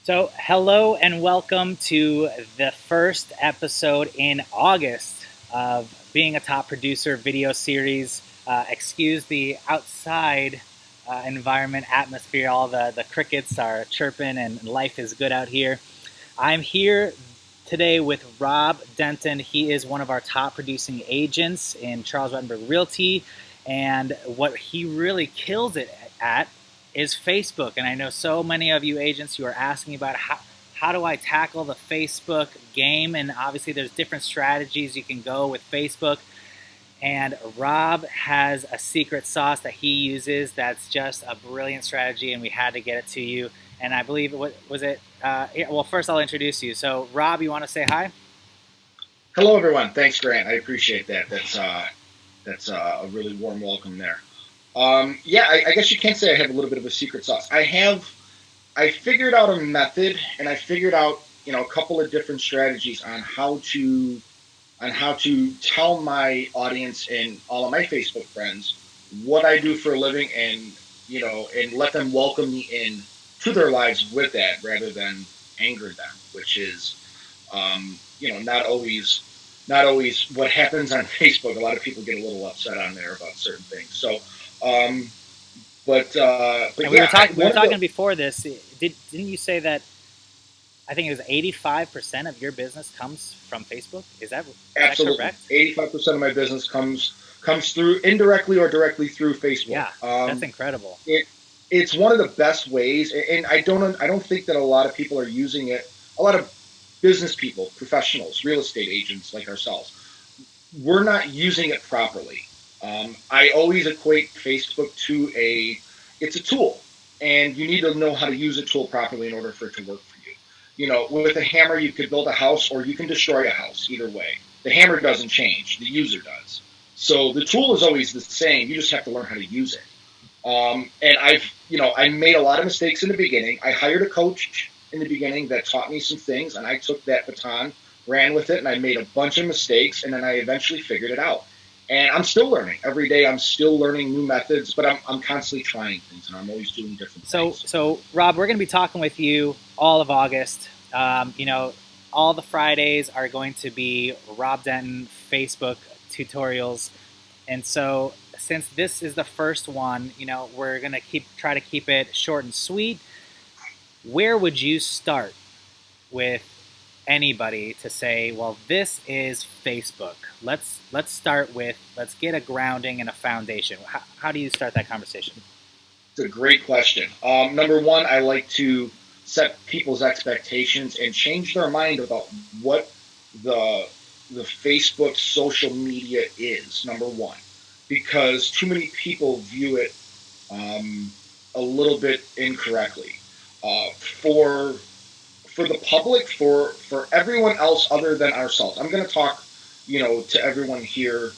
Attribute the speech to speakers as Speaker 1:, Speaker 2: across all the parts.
Speaker 1: So, hello and welcome to the first episode in August of Being a Top Producer video series. Excuse the outside environment, atmosphere, all the crickets are chirping and life is good out here. I'm here today with Rob Denton. He is one of our top producing agents in Charles Rutenberg Realty, and what he really kills it at is Facebook. And I know so many of you agents who are asking about how do I tackle the Facebook game, and obviously there's different strategies you can go with Facebook. And Rob has a secret sauce that he uses that's just a brilliant strategy, and we had to get it to you. And I believe, was it? Well, first I'll introduce you. So, Rob, you want to say hi?
Speaker 2: Hello, everyone. Thanks, Grant. I appreciate that. That's a really warm welcome there. I guess you can say I have a little bit of a secret sauce. I figured out a method, and I figured out a couple of different strategies on how to tell my audience and all of my Facebook friends what I do for a living, and and let them welcome me in to their lives with that rather than anger them, which is not always what happens on Facebook. A lot of people get a little upset on there about certain things. So, um, but
Speaker 1: And
Speaker 2: yeah,
Speaker 1: we were talking before this. Didn't you say that? I think it was 85% of your business comes from Facebook. Is that
Speaker 2: absolutely
Speaker 1: correct?
Speaker 2: 85% of my business comes through indirectly or directly through Facebook.
Speaker 1: Yeah, that's incredible.
Speaker 2: It it's one of the best ways, and I don't think that a lot of people are using it. A lot of business people, professionals, real estate agents like ourselves, we're not using it properly. I always equate Facebook to it's a tool, and you need to know how to use a tool properly in order for it to work for you. With a hammer, you could build a house or you can destroy a house. Either way, the hammer doesn't change; the user does. So the tool is always the same. You just have to learn how to use it. And I made a lot of mistakes in the beginning. I hired a coach in the beginning that taught me some things, and I took that baton, ran with it, and I made a bunch of mistakes, and then I eventually figured it out. And I'm still learning every day. I'm still learning new methods, but I'm constantly trying things, and I'm always doing different
Speaker 1: So,
Speaker 2: things.
Speaker 1: so Rob, we're going to be talking with you all of August. All the Fridays are going to be Rob Denton Facebook tutorials, and so since this is the first one, we're going to try to keep it short and sweet. Where would you start with anybody to say, well, this is Facebook? Let's start with, let's get a grounding and a foundation. How do you start that conversation?
Speaker 2: It's a great question. Number one, I like to set people's expectations and change their mind about what the the Facebook social media is. Number one, because too many people view it a little bit incorrectly. For the public, for everyone else other than ourselves, I'm going to talk, to everyone here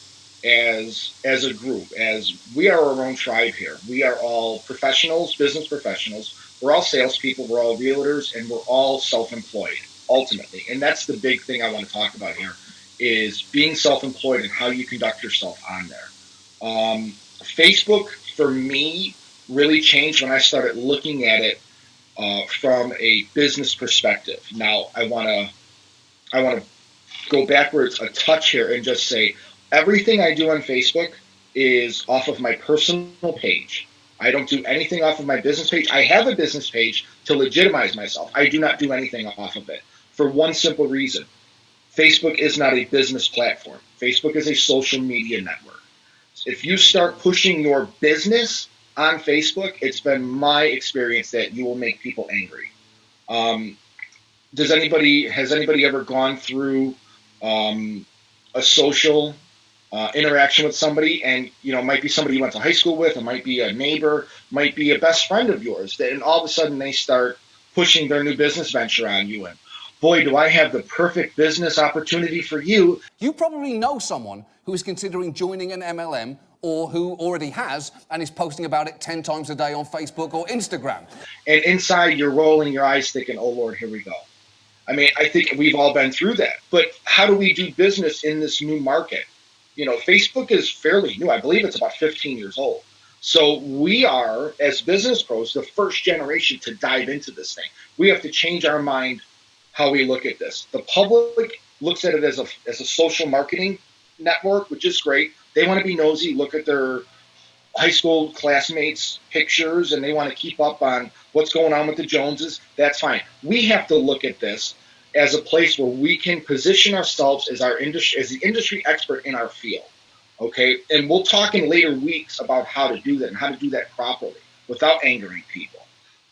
Speaker 2: as a group, as we are our own tribe here. We are all professionals, business professionals. We're all salespeople. We're all realtors, and we're all self-employed ultimately. And that's the big thing I want to talk about here is being self-employed and how you conduct yourself on there. Facebook for me really changed when I started looking at it from a business perspective. Now I want to go backwards a touch here and just say everything I do on Facebook is off of my personal page. I don't do anything off of my business page. I have a business page to legitimize myself. I do not do anything off of it for one simple reason. Facebook is not a business platform. Facebook is a social media network. If you start pushing your business on Facebook, it's been my experience that you will make people angry. Um, has anybody ever gone through a social interaction with somebody, and it might be somebody you went to high school with, it might be a neighbor, might be a best friend of yours, and all of a sudden they start pushing their new business venture on you, and boy, do I have the perfect business opportunity for you.
Speaker 3: You probably know someone who is considering joining an MLM or who already has and is posting about it 10 times a day on Facebook or Instagram.
Speaker 2: And inside you're rolling your eyes thinking, oh Lord, here we go. I mean, I think we've all been through that. But how do we do business in this new market? Facebook is fairly new. I believe it's about 15 years old. So we are, as business pros, the first generation to dive into this thing. We have to change our mind how we look at this. The public looks at it as a social marketing network, which is great. They want to be nosy, look at their high school classmates' pictures, and they want to keep up on what's going on with the Joneses. That's fine. We have to look at this as a place where we can position ourselves as the industry expert in our field. Okay, and we'll talk in later weeks about how to do that and how to do that properly without angering people.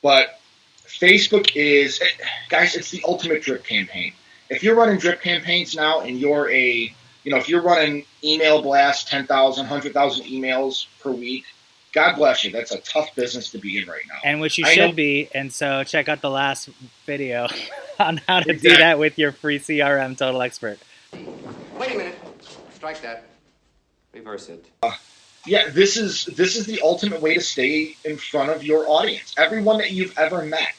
Speaker 2: But Facebook is, guys, it's the ultimate drip campaign. If you're running drip campaigns now and if you're running email blasts, 10,000, 100,000 emails per week, God bless you. That's a tough business to be in right now.
Speaker 1: And which you should be. And so check out the last video on how to do that with your free CRM Total Expert.
Speaker 3: Wait a minute. Strike that. Reverse it.
Speaker 2: Yeah, this is the ultimate way to stay in front of your audience. Everyone that you've ever met,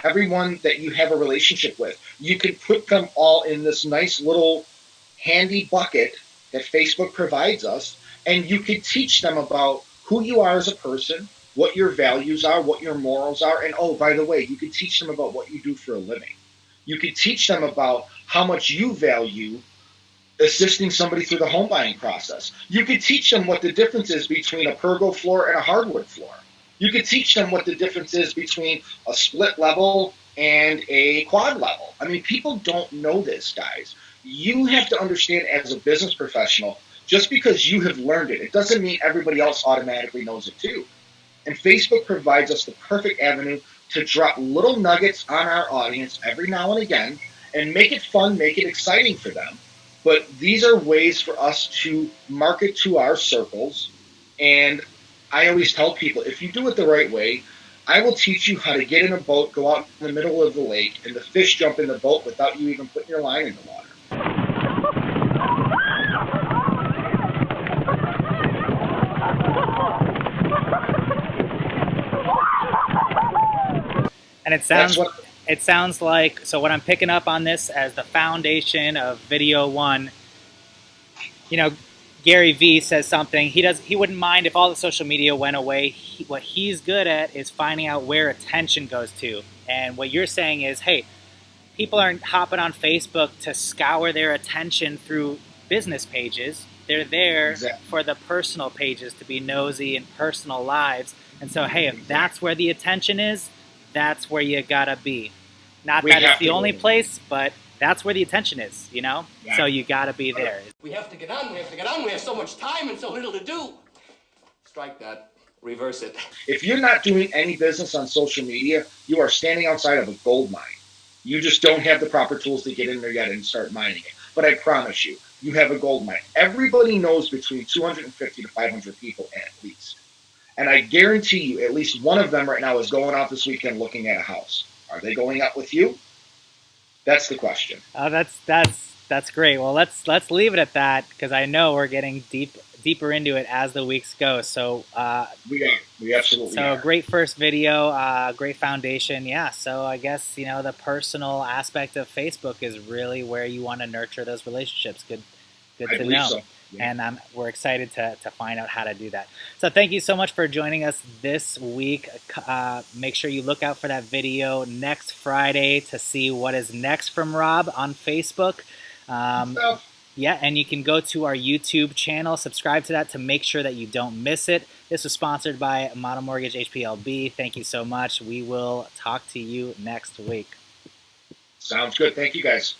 Speaker 2: everyone that you have a relationship with, you can put them all in this nice little handy bucket that Facebook provides us, and you can teach them about who you are as a person, what your values are, what your morals are, and oh, by the way, you can teach them about what you do for a living. You can teach them about how much you value assisting somebody through the home buying process. You could teach them what the difference is between a pergo floor and a hardwood floor. You could teach them what the difference is between a split level and a quad level. I mean, people don't know this, guys. You have to understand as a business professional, just because you have learned it, it doesn't mean everybody else automatically knows it too. And Facebook provides us the perfect avenue to drop little nuggets on our audience every now and again and make it fun, make it exciting for them. But these are ways for us to market to our circles. And I always tell people, if you do it the right way, I will teach you how to get in a boat, go out in the middle of the lake, and the fish jump in the boat without you even putting your line in the water.
Speaker 1: And it sounds like, so what I'm picking up on this as the foundation of Video One, Gary Vee says something, he wouldn't mind if all the social media went away. What he's good at is finding out where attention goes to. And what you're saying is, hey, people aren't hopping on Facebook to scour their attention through business pages. They're there for the personal pages, to be nosy in personal lives. And so, hey, if that's where the attention is, that's where you gotta be. Not that it's the only place, but that's where the attention is, Yeah. So you gotta be there.
Speaker 3: We have to get on, we have so much time and so little to do. Strike that. Reverse it.
Speaker 2: If you're not doing any business on social media, you are standing outside of a gold mine. You just don't have the proper tools to get in there yet and start mining it. But I promise you, you have a gold mine. Everybody knows between 250 to 500 people at least. And I guarantee you, at least one of them right now is going out this weekend looking at a house. Are they going out with you? That's the question.
Speaker 1: That's great. Well, let's leave it at that, because I know we're getting deeper into it as the weeks go. So
Speaker 2: we absolutely are.
Speaker 1: So great first video, great foundation. Yeah. So I guess the personal aspect of Facebook is really where you want to nurture those relationships. Good to know. So. Yeah. And we're excited to find out how to do that. So thank you so much for joining us this week. Make sure you look out for that video next Friday to see what is next from Rob on Facebook. Yeah, and you can go to our YouTube channel, subscribe to that to make sure that you don't miss it. This was sponsored by Model Mortgage HPLB. Thank you so much. We will talk to you next week.
Speaker 2: Sounds good. Thank you, guys.